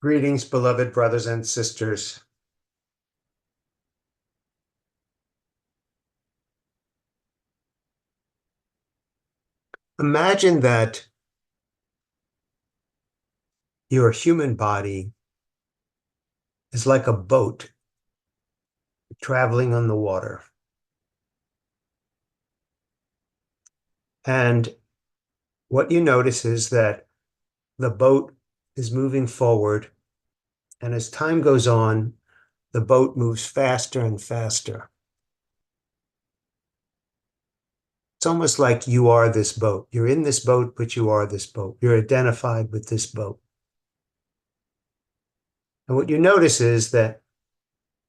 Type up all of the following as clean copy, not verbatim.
Greetings, beloved brothers and sisters. Imagine that your human body is like a boat traveling on the water. And what you notice is that the boat is moving forward. And as time goes on, the boat moves faster and faster. It's almost like you are this boat. You're in this boat, but you are this boat. You're identified with this boat. And what you notice is that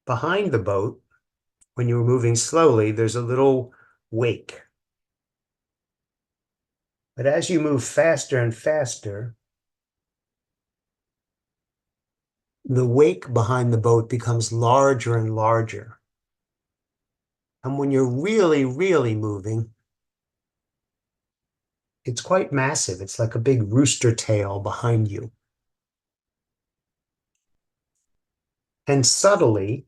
behind the boat, when you're moving slowly, there's a little wake. But as you move faster and faster, the wake behind the boat becomes larger and larger. And when you're really, really moving, it's quite massive. It's like a big rooster tail behind you. And subtly,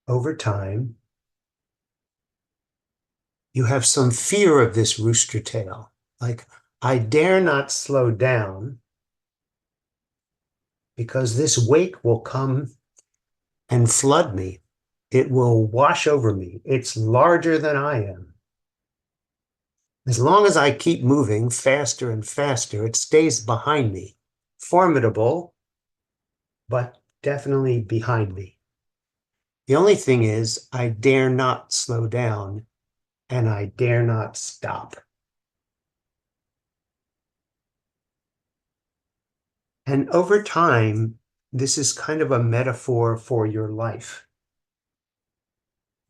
over time, you have some fear of this rooster tail. Like, I dare not slow down because this wake will come and flood me. It will wash over me. It's larger than I am. As long as I keep moving faster and faster, it stays behind me. Formidable, but definitely behind me. The only thing is, I dare not slow down and I dare not stop. And over time, this is kind of a metaphor for your life,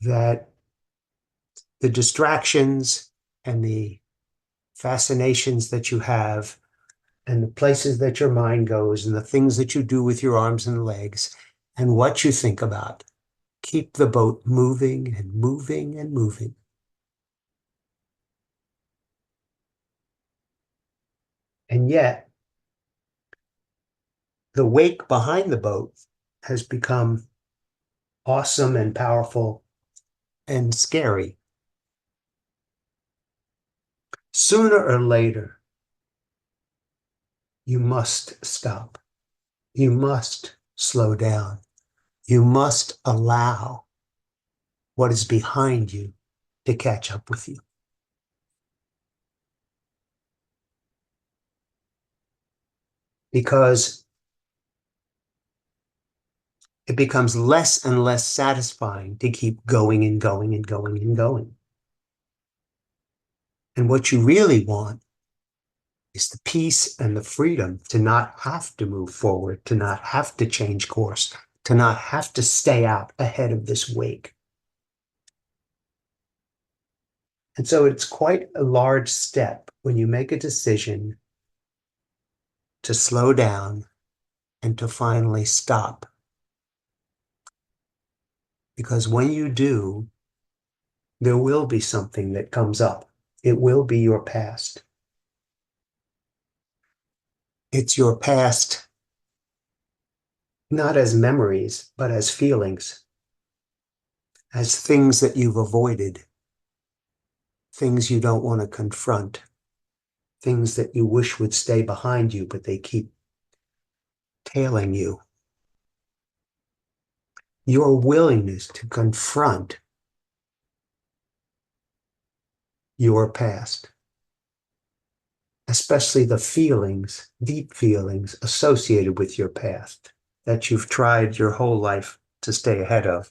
that the distractions and the fascinations that you have and the places that your mind goes and the things that you do with your arms and legs and what you think about keep the boat moving and moving and moving. And yet, the wake behind the boat has become awesome and powerful and scary. Sooner or later, you must stop. You must slow down. You must allow what is behind you to catch up with you. Because it becomes less and less satisfying to keep going and going and going and going. And what you really want is the peace and the freedom to not have to move forward, to not have to change course, to not have to stay out ahead of this wake. And so it's quite a large step when you make a decision to slow down and to finally stop. Because when you do, there will be something that comes up. It will be your past. It's your past, not as memories, but as feelings, as things that you've avoided, things you don't want to confront, things that you wish would stay behind you, but they keep tailing you. Your willingness to confront your past, especially the feelings, deep feelings associated with your past that you've tried your whole life to stay ahead of.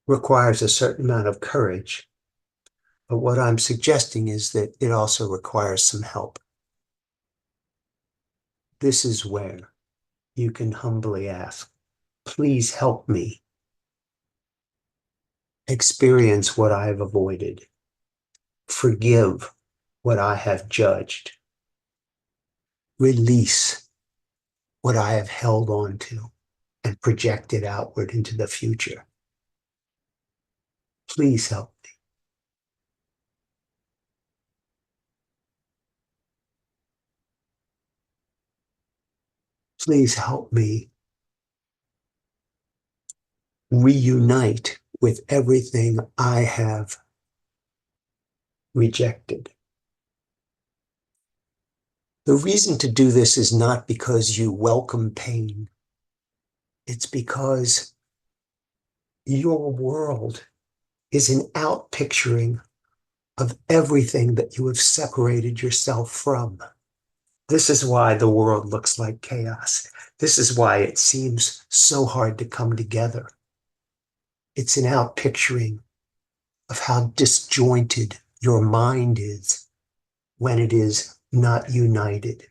Requires a certain amount of courage. But what I'm suggesting is that it also requires some help. This is where you can humbly ask, please help me experience what I have avoided, forgive what I have judged, release what I have held on to and projected outward into the future. Please help me. Please help me reunite with everything I have rejected. The reason to do this is not because you welcome pain. It's because your world is an outpicturing of everything that you have separated yourself from. This is why the world looks like chaos. This is why it seems so hard to come together. It's an outpicturing of how disjointed your mind is when it is not united,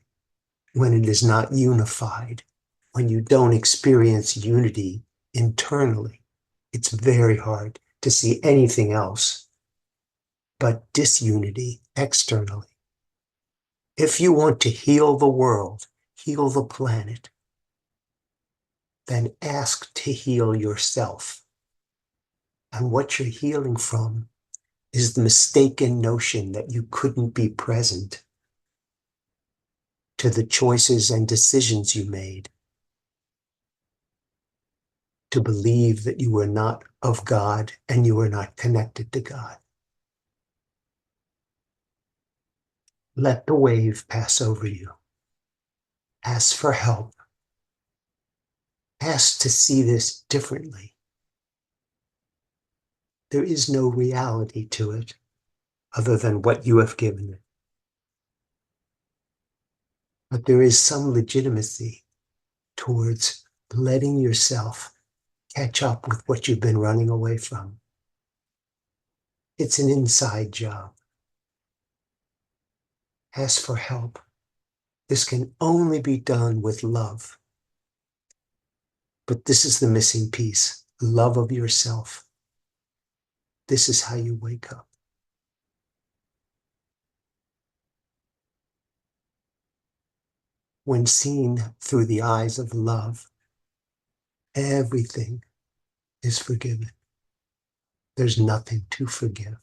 when it is not unified, when you don't experience unity internally. It's very hard to see anything else but disunity externally. If you want to heal the world, heal the planet, then ask to heal yourself. And what you're healing from is the mistaken notion that you couldn't be present to the choices and decisions you made, to believe that you were not of God and you were not connected to God. Let the wave pass over you. Ask for help. Ask to see this differently. There is no reality to it other than what you have given it. But there is some legitimacy towards letting yourself catch up with what you've been running away from. It's an inside job. Ask for help. This can only be done with love. But this is the missing piece, love of yourself. This is how you wake up. When seen through the eyes of love, everything is forgiven. There's nothing to forgive.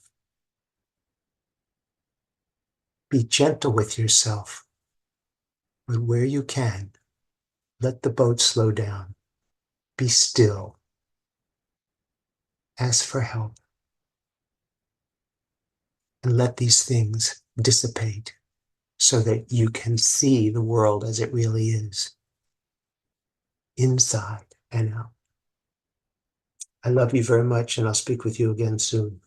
Be gentle with yourself, but where you can, let the boat slow down. Be still. Ask for help. And let these things dissipate so that you can see the world as it really is, inside and out. I love you very much, and I'll speak with you again soon.